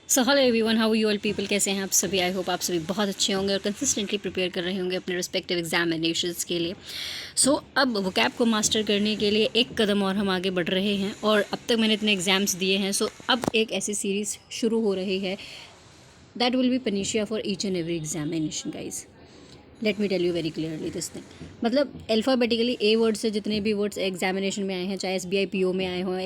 So hello everyone, how you all people, कैसे हैं आप सभी। आई होप आप सभी बहुत अच्छे होंगे और कंसिस्टेंटली प्रिपेयर कर रहे होंगे अपने रिस्पेक्टिव एग्जामिनेशंस के लिए। सो अब वोकैब को मास्टर करने के लिए एक कदम और हम आगे बढ़ रहे हैं और अब तक मैंने इतने एग्जाम्स दिए हैं। सो अब एक ऐसी सीरीज़ शुरू हो रही है that will be panacea for each and every examination guys. Let me tell you very clearly this thing. मतलब अल्फ़ाबेटिकली ए वर्ड से जितने भी वर्ड्स एग्जामिनेशन में आए हैं, चाहे SBI PO में आए हों,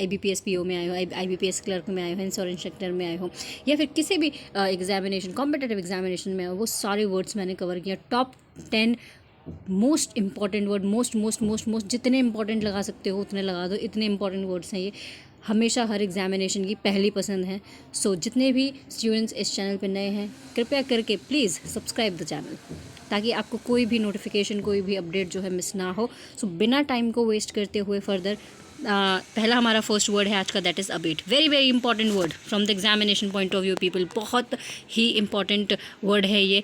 IBPS PO में आए हों, IBPS क्लर्क में आए हों, इंश्योरेंस सेक्टर में आए हों, या फिर किसी भी एग्जामिनेशन कॉम्पिटेटिव एग्जामिनेशन में आए हो, वो सारे वर्ड्स मैंने कवर किया। Top 10 most important word, most most most most जितने इंपॉर्टेंट लगा सकते हो उतने लगा दो। इतने इंपॉर्टेंट वर्ड्स हैं ये, हमेशा हर एग्जामिनेशन की पहली पसंद है। सो जितने भी स्टूडेंट्स इस चैनल पर नए हैं, कृपया करके प्लीज़ सब्सक्राइब द चैनल, ताकि आपको कोई भी नोटिफिकेशन, कोई भी अपडेट जो है मिस ना हो। सो बिना टाइम को वेस्ट करते हुए फर्दर पहला हमारा फर्स्ट वर्ड है आज का, that is abate. Very very important word from the examination point of view people, बहुत ही इंपॉर्टेंट वर्ड है ये।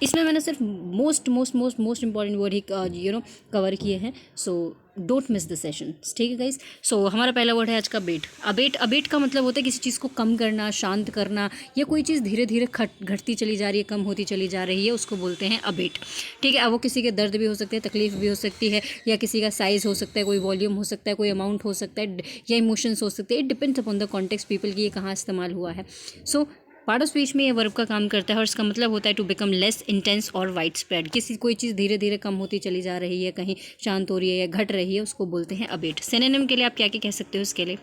इसमें मैंने सिर्फ most most most most important word ही कवर किए हैं। So don't miss the session, ठीक है गाइज। सो हमारा पहला वर्ड है आज का अबेट। अबेट अबेट का मतलब होता है किसी चीज़ को कम करना, शांत करना, या कोई चीज़ धीरे धीरे घटती चली जा रही है, कम होती चली जा रही है, उसको बोलते हैं अबेट, ठीक है। अब वो किसी के दर्द भी हो सकते हैं, तकलीफ भी हो सकती है, या किसी का साइज़ हो सकता है, कोई वॉल्यूम हो सकता है, कोई अमाउंट हो सकता है, या इमोशंस हो सकते हैं। It depends upon the context people की ये कहाँ इस्तेमाल हुआ है। सो पार्ट ऑफ स्पीच में ये वर्ब का काम करता है और इसका मतलब होता है टू बिकम लेस इंटेंस और वाइड स्प्रेड। किसी कोई चीज़ धीरे धीरे कम होती चली जा रही है, कहीं शांत हो रही है या घट रही है, उसको बोलते हैं अबेट। सिनोनिम के लिए आप क्या क्या कह सकते हो इसके लिए?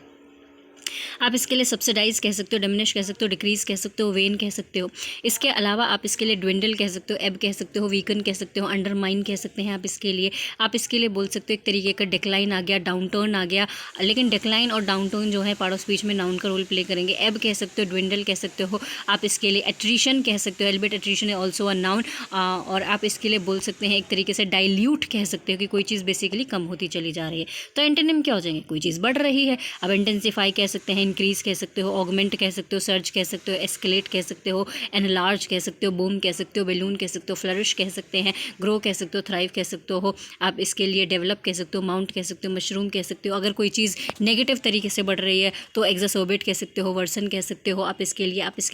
आप इसके लिए सब्सिडाइज कह सकते हो, डिमिनिश कह सकते हो, डिक्रीज कह सकते हो, वेन कह सकते हो। इसके अलावा आप इसके लिए ड्विंडल कह सकते हो, एब कह सकते हो, वीकन कह सकते हो, अंडरमाइन कह सकते हैं आप इसके लिए। आप इसके लिए बोल सकते हो एक तरीके का डिक्लाइन आ गया, डाउन टर्न आ गया, लेकिन डिक्लाइन और डाउन टर्न जो है पार्ट ऑफ स्पीच में नाउन का रोल प्ले करेंगे। एब कह सकते हो, ड्विंडल कह सकते हो, आप इसके लिए एट्रीशन कह सकते हो, एल्बिट एट्रीशन है ऑल्सो अ नाउन। और आप इसके लिए बोल सकते हैं एक तरीके से डाइल्यूट कह सकते हो कि कोई चीज़ बेसिकली कम होती चली जा रही है। तो एंटोनिम क्या हो जाएंगे? कोई चीज़ बढ़ रही है। अब इंटेंसिफाई कह सकते हैं, इंक्रीज कह सकते हो, ऑगमेंट कह सकते हो, सर्ज कह सकते हो, एस्केलेट कह सकते हो, एनलार्ज कह सकते हो, बूम कह सकते हो, बैलून कह सकते हो, फ्लरिश कह सकते हैं, ग्रो कह सकते हो, थ्राइव कह सकते हो। आप इसके लिए डेवलप कह सकते हो, माउंट कह सकते हो, मशरूम कह सकते हो। अगर कोई चीज़ नेगेटिव तरीके से बढ़ रही है तो एग्जासर्बेट कह सकते हो, वर्सन कह सकते हो। आप इसके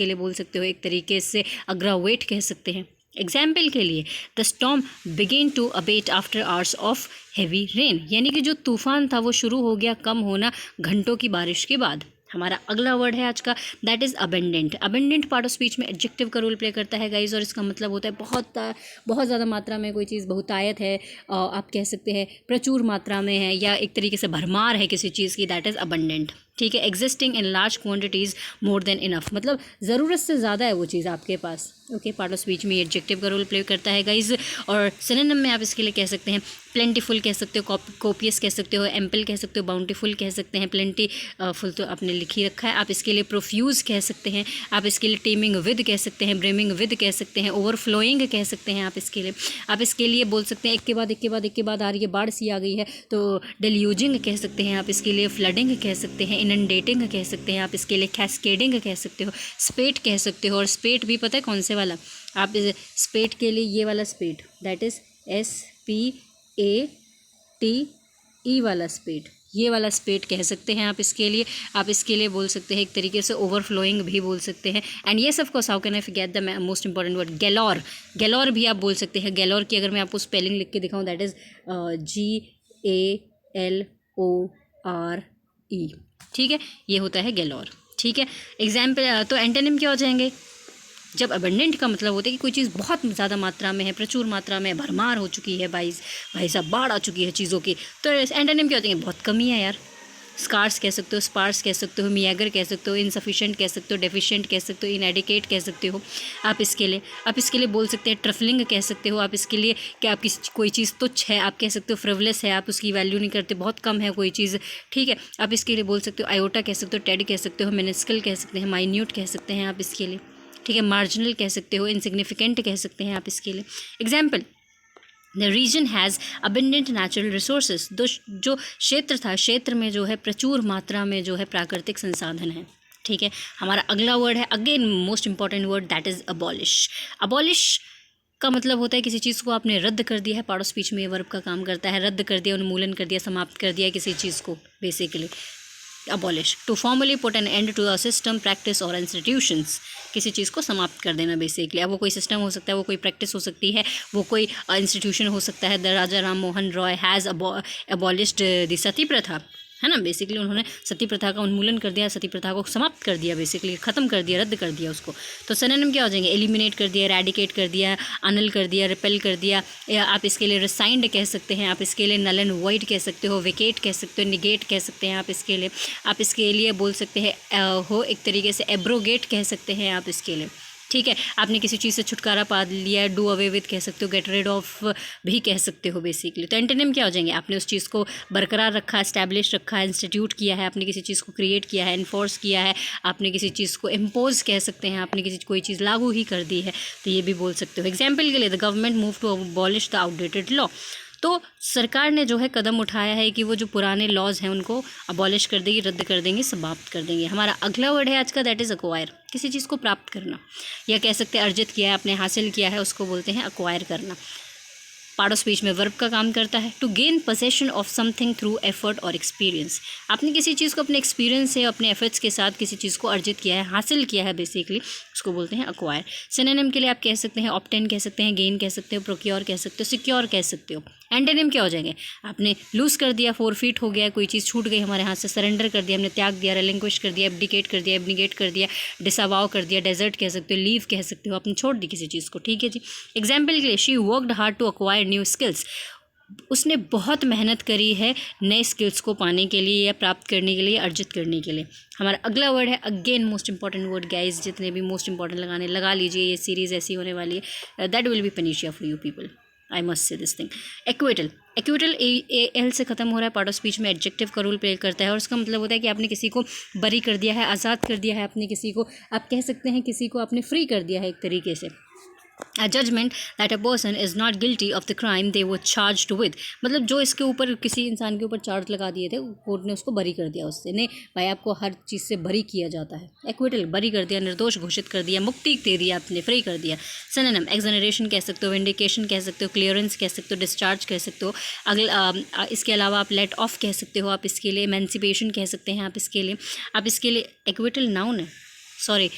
लिए बोल सकते हो एक तरीके से अग्रावेट कह सकते हैं। एग्जाम्पल के लिए, the storm began to abate after hours of heavy rain, यानी कि जो तूफान था वो शुरू हो गया कम होना घंटों की बारिश के बाद। हमारा अगला वर्ड है आज का, that is abundant. Abundant part of speech में एडजेक्टिव का रोल प्ले करता है गाइज, और इसका मतलब होता है बहुत ज़्यादा मात्रा में कोई चीज़ बहुतायत है, आप कह सकते हैं प्रचुर मात्रा में है, या एक तरीके से भरमार है किसी चीज़ की, दैट इज़ अबेंडेंट, ठीक है। Existing in large quantities more than enough, मतलब ज़रूरत से ज़्यादा है वो चीज़ आपके पास, ओके। पार्ट ऑफ स्पीच में एडजेक्टिव का रोल प्ले करता है गाइज। और सिनोनिम में आप इसके लिए कह सकते हैं प्लेंटीफुल कह सकते हो, कोपियस कह सकते हो, एम्पल कह सकते हो, बाउंटीफुल कह सकते हैं। प्लेंटी फुल तो आपने लिख ही रखा है। आप इसके लिए प्रोफ्यूज कह सकते हैं, आप इसके लिए टीमिंग विद कह सकते हैं, ब्रिमिंग विद कह सकते हैं, ओवरफ्लोइंग कह सकते हैं। आप इसके लिए बोल सकते हैं एक के बाद एक के बाद एक के बाद आ रही है, बाढ़ सी आ गई है तो डिल्यूजिंग कह सकते हैं। आप इसके लिए फ्लडिंग कह सकते हैं, इनंडेटिंग कह सकते हैं। आप इसके लिए कैस्केडिंग कह सकते हो, स्पेट कह सकते हो। और स्पेट भी पता है कौन से वाला? आप स्पेट के लिए ये वाला स्पेट, दैट इज़ SPATE वाला स्पेट, ये वाला स्पेट कह सकते हैं। आप इसके लिए बोल सकते हैं एक तरीके से ओवरफ्लोइंग भी बोल सकते हैं। And yes of course, how can I forget the most important word, galore. Galore भी आप बोल सकते हैं। गैलोर की अगर मैं आपको स्पेलिंग लिख के दिखाऊं, दैट इज़ GALORE, ठीक है। ये होता है गैलोर, ठीक है। एग्जाम्पल तो एंटोनिम क्या हो जाएंगे? जब अबंडेंट का मतलब होता है कि कोई चीज़ बहुत ज़्यादा मात्रा में है, प्रचुर मात्रा में भरमार हो चुकी है, भाई साहब बाढ़ आ चुकी है चीज़ों की, तो एंटोनिम क्या होते हैं? बहुत कमी है यार। स्कार्स कह सकते हो, स्पार्स कह सकते हो, मियागर कह सकते हो, इनसफिशेंट कह सकते हो, डेफिशिएंट कह सकते हो, इनएडिकेट कह सकते हो। आप इसके लिए बोल सकते हैं ट्रफलिंग कह सकते हो। आप इसके लिए कि आपकी कोई चीज़ तुच्छ है, आप कह सकते हो फ्रिवलेस है, आप उसकी वैल्यू नहीं करते, बहुत कम है कोई चीज़, ठीक है। आप इसके लिए बोल सकते हो आयोटा कह सकते हो, टेड कह सकते हो, मिनिस्कल कह सकते हैं, माइन्यूट कह सकते हैं आप इसके लिए, ठीक है। मार्जिनल कह सकते हो, इनसिग्निफिकेंट कह सकते हैं आप इसके लिए। Example, the region has abundant natural resources, जो क्षेत्र था, क्षेत्र में जो है प्रचुर मात्रा में जो है प्राकृतिक संसाधन है, ठीक है। हमारा अगला वर्ड है again most important word, that is abolish. Abolish का मतलब होता है किसी चीज़ को आपने रद्द कर दिया है। पार्ट ऑफ स्पीच में ये वर्ब का काम करता है, रद्द कर दिया, उन्मूलन कर दिया, समाप्त कर दिया किसी चीज़ को basically. abolish, to formally put an end to a system, practice or institutions, किसी चीज़ को समाप्त कर देना बेसिकली। अब वो कोई सिस्टम हो सकता है, वो कोई प्रैक्टिस हो सकती है, वो कोई इंस्टीट्यूशन हो सकता है। The Raja Ram Mohan Roy has abolished the sati प्रथा, है ना। बेसिकली उन्होंने सती प्रथा का उन्मूलन कर दिया, सती प्रथा को समाप्त कर दिया, बेसिकली ख़त्म कर दिया, रद्द कर दिया उसको। तो सिनोनिम क्या हो जाएंगे? एलिमिनेट कर दिया, एरेडिकेट कर दिया, अनल कर दिया, रिपेल कर दिया, या आप इसके लिए रिसाइंड कह सकते हैं, आप इसके लिए नल एंड वॉइड कह सकते हो, वेकेट कह सकते हो, निगेट कह सकते हैं आप इसके लिए बोल सकते हैं हो एक तरीके से एब्रोगेट कह सकते हैं आप इसके लिए, ठीक है। आपने किसी चीज़ से छुटकारा पा लिया है, डू अवे विद कह सकते हो, गेट रेड ऑफ भी कह सकते हो बेसिकली। तो एंटोनिम क्या हो जाएंगे? आपने उस चीज़ को बरकरार रखा, एस्टैब्लिश रखा है, इंस्टीट्यूट किया है, आपने किसी चीज़ को क्रिएट किया है, इन्फोर्स किया है, आपने किसी चीज़ को इम्पोज कह सकते हैं, आपने कोई चीज़ लागू ही कर दी है, तो ये भी बोल सकते हो। एग्जाम्पल के लिए, the government move to abolish the outdated law, तो सरकार ने जो है कदम उठाया है कि वो जो पुराने लॉज हैं उनको अबॉलिश कर देगी, रद्द कर देंगे, समाप्त कर देंगे। हमारा अगला वर्ड है आज का, दैट इज़ अक्वायर, किसी चीज़ को प्राप्त करना, या कह सकते हैं अर्जित किया है, आपने हासिल किया है, उसको बोलते हैं अक्वायर करना। पार्ट ऑफ स्पीच में वर्ब का काम करता है। To gain possession of something through effort और एक्सपीरियंस, आपने किसी चीज़ को अपने एक्सपीरियंस से, अपने एफर्ट्स के साथ किसी चीज़ को अर्जित किया है, हासिल किया है बेसिकली, उसको बोलते हैं अक्वायर। सिनोनिम के लिए आप कह सकते हैं ऑब्टेन कह सकते हैं, गेन कह सकते हो, प्रोक्योर कह सकते हो, सिक्योर कह सकते हो। एंटोनिम क्या हो जाएंगे? आपने लूज़ कर दिया, फोरफीट हो गया, कोई चीज़ छूट गई हमारे हाथ से, सरेंडर कर दिया, हमने त्याग दिया, रिलिंक्विश कर दिया, एब्डिकेट कर दिया, एब्निगेट कर दिया, डिसअवाउ कर दिया, डेजर्ट कह सकते हो, लीव कह सकते हो, आपने छोड़ दी किसी चीज़ को, ठीक है जी। एग्जाम्पल के लिए, she worked hard to acquire new skills, उसने बहुत मेहनत करी है नए स्किल्स को पाने के लिए या प्राप्त करने के लिए, अर्जित करने के लिए। हमारा अगला वर्ड है, again most important word guys, जितने भी मोस्ट इंपॉर्टेंट लगा लीजिए, ये सीरीज़ ऐसी होने वाली है, that will be panacea for you people, I must say this thing. Acquittal, acquittal L से खत्म हो रहा है, पार्ट ऑफ स्पीच में एडजेक्टिव का रोल प्ले करता है, और उसका मतलब होता है कि आपने किसी को बरी कर दिया है, आज़ाद कर दिया है, आपने किसी को, आप कह सकते हैं किसी को आपने फ्री कर दिया है एक तरीके से। A judgment that a person is not guilty of the crime they were charged with, मतलब जो इसके ऊपर किसी इंसान के ऊपर चार्ज लगा दिए थे, कोर्ट ने उसको बरी कर दिया उससे। नहीं भाई, आपको हर चीज़ से बरी किया जाता है। एक्विटल, बरी कर दिया, निर्दोष घोषित कर दिया, मुक्ति दे दिया, आपने फ्री कर दिया। सिनोनिम, एक्सोनरेशन कह सकते हो, विंडिकेशन कह सकते हो, क्लियरेंस कह सकते हो, डिस्चार्ज कह सकते हो। अगला इसके अलावा आप लेट ऑफ कह सकते हो, आप इसके लिए एमेंसिपेशन कह सकते हैं, आप इसके लिए एक्विटल नाउन है, सॉरी,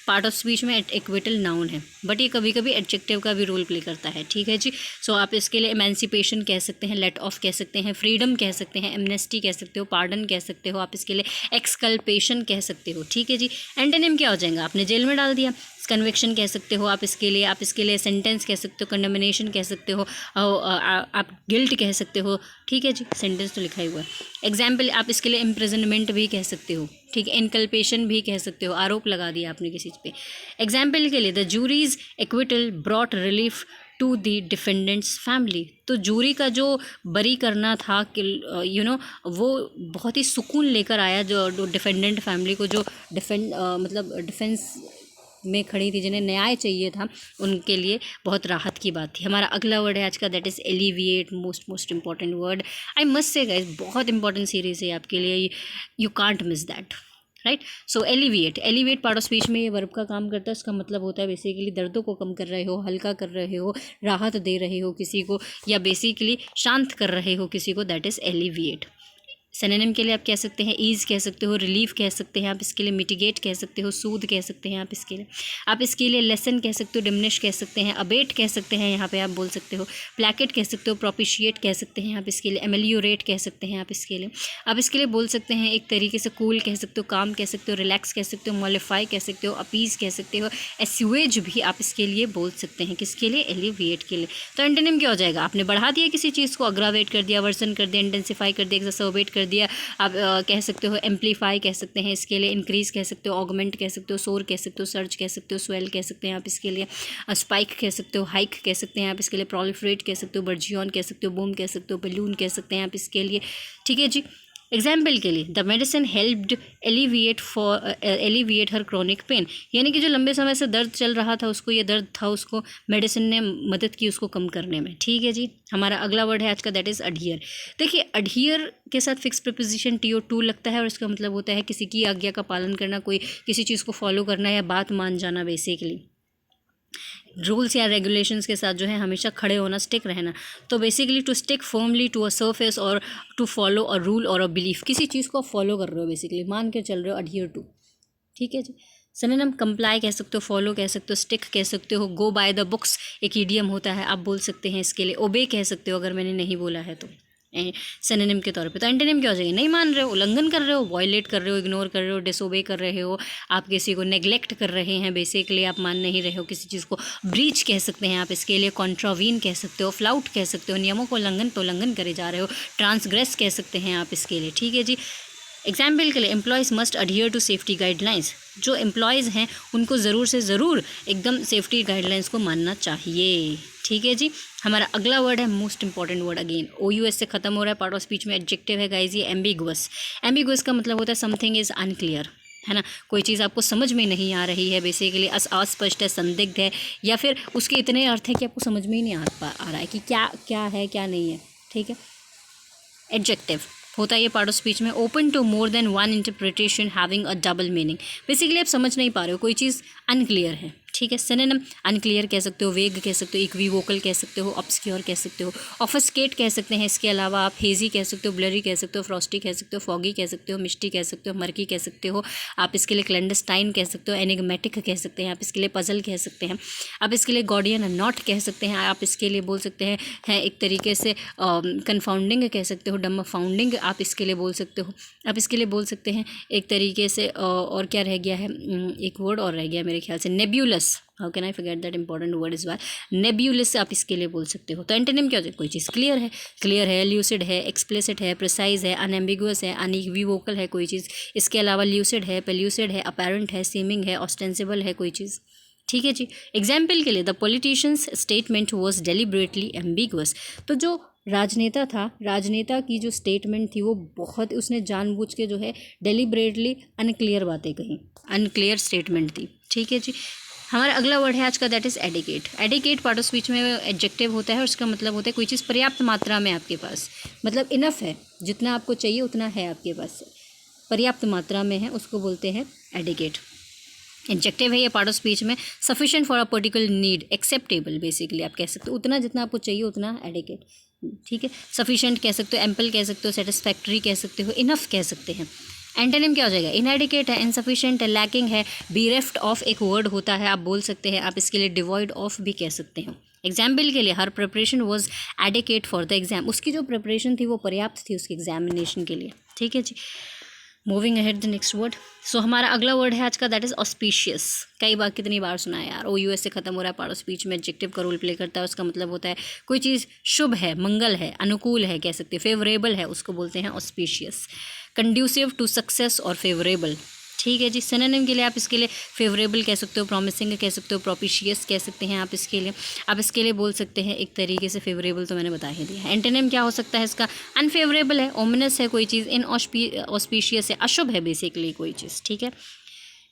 पार्ट ऑफ स्पीच में एक्विटल नाउन है, बट ये कभी कभी एडजेक्टिव का भी रोल प्ले करता है, ठीक है जी। सो आप इसके लिए एमेंसिपेशन कह सकते हैं, लेट ऑफ कह सकते हैं, फ्रीडम कह सकते हैं, एमनेस्टी कह सकते हो, पार्डन कह सकते हो, आप इसके लिए एक्सकल्पेशन कह सकते हो, ठीक है जी। एंटोनिम क्या हो जाएगा? आपने जेल में डाल दिया, कन्विक्शन कह सकते हो, आप इसके लिए सेंटेंस कह सकते हो, कंडेमनेशन कह सकते हो, आप गिल्ट कह सकते हो, ठीक है जी, सेंटेंस तो लिखा ही हुआ है। एग्जाम्पल, आप इसके लिए इम्प्रिजनमेंट भी कह सकते हो, ठीक है, इनकल्पेशन भी कह सकते हो, आरोप लगा दिया आपने किसी पे। एग्जाम्पल के लिए, the jury's acquittal brought relief to the defendant's family, तो जूरी का जो बरी करना था कि वो बहुत ही सुकून लेकर आया, जो डिफेंडेंट फैमिली को, जो मतलब डिफेंस में खड़ी थी, जिन्हें न्याय चाहिए था, उनके लिए बहुत राहत की बात थी। हमारा अगला वर्ड है आज का, that is alleviate, most important word, I must से गाइस, बहुत इंपॉर्टेंट सीरीज़ है आपके लिए, you can't miss that, right. So alleviate part of speech में ये वर्ब का काम करता है। उसका मतलब होता है बेसिकली दर्दों को कम कर रहे हो, हल्का कर रहे हो, राहत दे रहे हो किसी को, या बेसिकली शांत कर रहे हो किसी को, दैट इज़ एलिविएट। सिनोनिम के लिए आप कह सकते हैं ईज़ कह सकते हो, रिलीफ कह सकते हैं, आप इसके लिए मिटिगेट कह सकते हो, सूद कह सकते हैं, आप इसके लिए लेसन कह सकते हो, डिमिनिश कह सकते हैं, अबेट कह सकते हैं, यहाँ पे आप बोल सकते हो, प्लैकेट कह सकते हो, प्रोपिशिएट कह सकते हैं, आप इसके लिए एमेलियोरेट कह सकते हैं, आप इसके लिए बोल सकते हैं एक तरीके से कूल कह सकते हो, काम कह सकते हो, रिलैक्स कह सकते हो, मॉलिफाई कह सकते हो, अपीज़ कह सकते हो, एस्यूएज भी आप इसके लिए बोल सकते हैं, किसके लिए? एलिविएट के लिए। तो एंटोनिम क्या हो जाएगा? आपने बढ़ा दिया किसी चीज़ को, अग्रावेट कर दिया, वर्सन कर दिया, इंटेंसिफाई कर दिया, एक्सर्बेट कर दिया, आप कह सकते हो एम्पलीफाई कह सकते हैं, इसके लिए इंक्रीज़ कह सकते हो, ऑगमेंट कह सकते हो, सोर कह सकते हो, सर्च कह सकते हो, स्वेल कह सकते हैं, आप इसके लिए स्पाइक कह सकते हो, हाइक कह सकते हैं, आप इसके लिए प्रोलिफरेट कह सकते हो, बर्जियन कह सकते हो, बूम कह सकते हो, बलून कह सकते हैं आप इसके लिए, ठीक है जी। एग्जाम्पल के लिए, the medicine helped alleviate her chronic pain, यानी कि जो लंबे समय से दर्द चल रहा था उसको, ये दर्द था उसको, मेडिसिन ने मदद की उसको कम करने में, ठीक है जी। हमारा अगला वर्ड है आज का, दैट इज़ अडहियर। देखिए, अडहियर के साथ फिक्स प्रीपोजिशन to लगता है, और इसका मतलब होता है किसी की आज्ञा का पालन करना, कोई किसी चीज़ को फॉलो करना या बात मान जाना बेसिकली। रूल्स या रेगुलेशंस के साथ जो है हमेशा खड़े होना, स्टिक रहना। तो basically to stick firmly to a surface और टू फॉलो अ रूल और अ बिलीफ, किसी चीज़ को आप फॉलो कर रहे हो, बेसिकली मान के चल रहे हो, अडहियर टू। ठीक है जी। सिनोनिम कंप्लाई कह सकते हो, फॉलो कह सकते हो, स्टिक कह सकते हो, गो बाय द बुक्स एक ईडियम होता है, आप बोल सकते हैं इसके लिए। ओबे कह सकते हो अगर मैंने नहीं बोला है तो सिनोनिम के तौर पे। तो एंटोनिम क्या हो जाएगा? नहीं मान रहे हो, उल्लंघन कर रहे हो, वॉयलेट कर रहे हो, इग्नोर कर रहे हो, डिसोबे कर रहे हो, आप किसी को नेग्लेक्ट कर रहे हैं, बेसिकली आप मान नहीं रहे हो किसी चीज़ को। ब्रीच कह सकते हैं आप इसके लिए, कॉन्ट्रावीन कह सकते हो, फ्लाउट कह सकते हो, नियमों को उल्लंघन करे जा रहे हो, ट्रांसग्रेस कह सकते हैं आप इसके लिए। ठीक है जी। एग्जाम्पल के लिए employees must adhere to safety guidelines, जो एम्प्लॉयज़ हैं उनको ज़रूर से ज़रूर एकदम सेफ्टी गाइडलाइंस को मानना चाहिए। ठीक है जी। हमारा अगला वर्ड है most important word, again OUS से ख़त्म हो रहा है, पार्ट ऑफ स्पीच में एडजेक्टिव है गाइज ये एम्बिगुअस। एम्बिगुअस का मतलब होता है समथिंग इज़ अनक्लियर, है ना, कोई चीज़ आपको समझ में नहीं आ रही है, बेसिकली अस्पष्ट है, संदिग्ध है, या फिर उसके इतने अर्थ है कि आपको समझ में ही नहीं आ रहा है कि क्या क्या है क्या नहीं है। ठीक है। एडजेक्टिव होता है ये पार्ट ऑफ स्पीच में, open to more than one interpretation having a double meaning, basically आप समझ नहीं पा रहे हो, कोई चीज़ अनक्लियर है। ठीक है। सिनोनिम अनक्लियर कह सकते हो, वेग कह सकते हो, इक्विवोकल कह सकते हो, ऑब्सक्योर कह सकते हो, ऑफस्केट कह सकते हैं। इसके अलावा आप हेजी कह सकते हो, ब्लरी कह सकते हो, फ्रॉस्टी कह सकते हो, फॉगी कह सकते हो, मिस्टी कह सकते हो, मर्की कह सकते हो, आप इसके लिए क्लैंडस्टाइन कह सकते हो, एनिग्मेटिक कह सकते हैं, आप इसके लिए पजल कह सकते हैं, आप इसके लिए गॉडियन नॉट कह सकते हैं, आप इसके लिए बोल सकते हैं एक तरीके से कन्फाउंडिंग कह सकते हो, डम फाउंडिंग आप इसके लिए बोल सकते हो, आप इसके लिए बोल सकते हैं एक तरीके से और क्या रह गया है, एक वर्ड और रह गया मेरे ख्याल से, nebulous. How can I forget that important word is why, nebulous आप इसके लिए बोल सकते हो। तो एंटोनिम क्या होता है? कोई चीज़ क्लियर है, ल्यूसिड है, एक्सप्लिसिट है, प्रिसाइज है, अनएम्बिगुअस है, अनइक्विवोकल है कोई चीज़। इसके अलावा ल्यूसिड है, पेल्यूसिड है, अपैरेंट है, सीमिंग है, ऑस्टेंसिबल है कोई चीज़। ठीक है जी। एग्जाम्पल के लिए the politicians statement was deliberately ambiguous, तो जो राजनेता था, राजनेता की जो स्टेटमेंट थी वो बहुत, उसने जानबूझ के जो है डेलिबरेटली अनक्लियर बातें कही, अनक्लियर स्टेटमेंट थी। ठीक है जी। हमारा अगला वर्ड है आज का, that is adequate. Adequate part of speech में एडजेक्टिव होता है और उसका मतलब होता है कोई चीज़ पर्याप्त मात्रा में आपके पास, मतलब इनफ है, जितना आपको चाहिए उतना है आपके पास, पर्याप्त मात्रा में है, उसको बोलते हैं एडिकेट। एडजेक्टिव है ये पार्ट ऑफ स्पीच में, sufficient for a particular need, acceptable, basically आप कह सकते हो उतना जितना आपको चाहिए उतना एडिकेट। ठीक है। सफिशिएंट कह सकते हो, एम्पल कह सकते हो, सेटिस्फैक्ट्री कह सकते हो, इनफ कह सकते हैं। एंटोनिम क्या हो जाएगा? इनएडिकेट है, इनसफिशिएंट है, लैकिंग है, बीरेफ्ट ऑफ एक वर्ड होता है, आप बोल सकते हैं, आप इसके लिए डिवॉइड ऑफ भी कह सकते हैं। एग्जाम्पल के लिए her preparation was adequate for the exam, उसकी जो प्रिपरेशन थी वो पर्याप्त थी उसके एग्जामिनेशन के लिए। ठीक है जी। Moving ahead the next word. So हमारा अगला वर्ड है आज का, दैट इज ऑस्पिशियस। कई बार, कितनी बार सुना है यार, OUS से खत्म हो रहा है, पार्ट ऑफ स्पीच में एडजेक्टिव का रोल प्ले करता है, उसका मतलब होता है कोई चीज़ शुभ है, मंगल है, अनुकूल है, कह सकते हैं फेवरेबल है, उसको बोलते हैं ऑस्पिशियस। कंड्यूसिव टू सक्सेस और फेवरेबल। ठीक है जी। सिनोनिम के लिए आप इसके लिए फेवरेबल कह सकते हो, प्रॉमिसिंग कह सकते हो, प्रोपिशियस कह सकते हैं आप इसके लिए, आप इसके लिए बोल सकते हैं एक तरीके से फेवरेबल, तो मैंने बता ही दिया। एंटोनिम क्या हो सकता है इसका? अनफेवरेबल है, ओमिनस है कोई चीज़, इन ऑस्पिशियस है, अशुभ है बेसिकली कोई चीज़। ठीक है।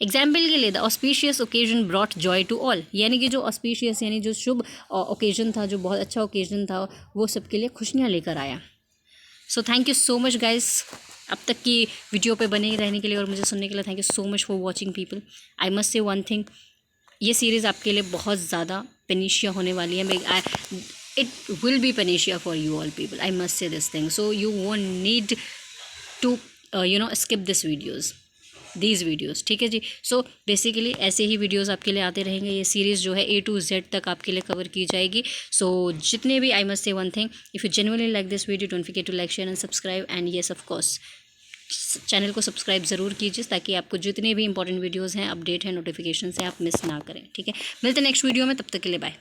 एग्जाम्पल के लिए the auspicious occasion brought joy to all, यानी कि जो ऑस्पिशियस यानी जो शुभ ओकेजन था, जो बहुत अच्छा ओकेजन था, वो सबके लिए खुशियाँ लेकर आया। So thank you so much guys, अब तक की वीडियो पे बने रहने के लिए और मुझे सुनने के लिए thank you so much for watching people. I must say one thing, ये सीरीज़ आपके लिए बहुत ज़्यादा पेनिशिया होने वाली है। It will be panacea for you all people, I must say this thing, so you won't need to skip these videos. ठीक है जी। सो बेसिकली ऐसे ही वीडियोज़ आपके लिए आते रहेंगे, ये सीरीज़ जो है A to Z तक आपके लिए कवर की जाएगी। सो जितने भी, I must say one thing, if you genuinely like this video, don't forget to like, share and subscribe, and yes of course channel को सब्सक्राइब ज़रूर कीजिए ताकि आपको जितने भी इंपॉर्टेंट वीडियोज़ हैं, अपडेट हैं, नोटिफिकेशन हैं, आप मिस ना करें। ठीक है। मिलते हैं नेक्स्ट वीडियो में, तब तक के लिए बाय।